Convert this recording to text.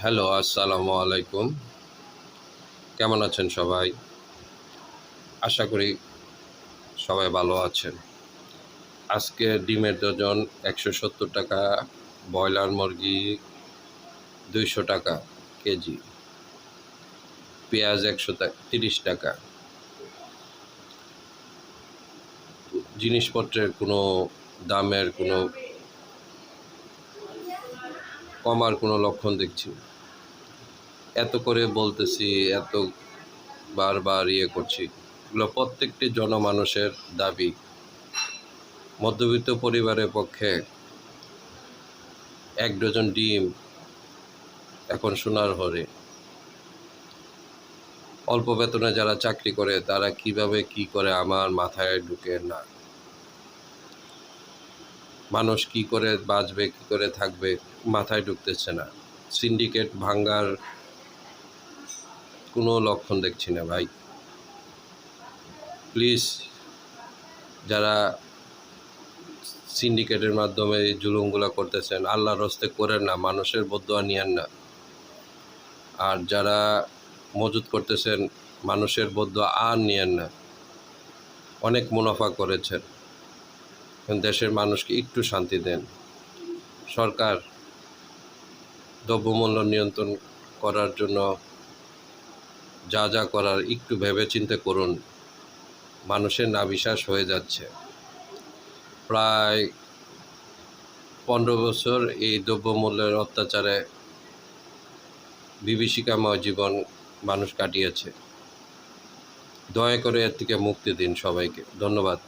Hello, আসসালামু আলাইকুম। কেমন আছেন সবাই? আশা করি সবাই ভালো আছেন। আজকে ডিমের ডজন ৳১৭০, ব্রয়লার মুরগি ৳২০০ কেজি, পেঁয়াজ ৳১৩০। জিনিসপত্রের কোনো দামের কোনো কমার কোনো লক্ষণ দেখছি না। এত করে বলতেছি, এত বারবার করছি। এগুলো প্রত্যেকটি জনমানুষের দাবি। মধ্যবিত্ত পরিবারের পক্ষে ১ ডজন ডিম এখন সোনার হরিণ। অল্প বেতনে যারা চাকরি করে তারা কিভাবে কি করে আমার মাথায় ঢুকে না। মানুষ কি করে বাঁচবে, কি করে থাকবে মাথায় ঢুকতেছে না। সিন্ডিকেট ভাঙ্গার কোনো লক্ষণ দেখছি না ভাই। প্লিজ, যারা সিন্ডিকেটের মাধ্যমে এই জুলুমগুলো করতেছেন, আল্লাহর হস্তে করেন না, মানুষের বদদোয়া নিয়েন না। আর যারা মজুত করতেছেন, মানুষের বদদোয়া আর নিয়েন না। অনেক মুনাফা করেছেন, দেশের মানুষকে একটু শান্তি দেন। সরকার দ্রব্যমূল্য নিয়ন্ত্রণ করার জন্য যা যা করার একটু ভেবেচিন্তে করুন। মানুষের নাভিশ্বাস হয়ে যাচ্ছে। প্রায় ১৫ বছর এই দ্রব্যমূল্যের অত্যাচারে বিভীষিকাময় জীবন মানুষ কাটিয়েছে। দয়া করে এর থেকে মুক্তি দিন সবাইকে। ধন্যবাদ।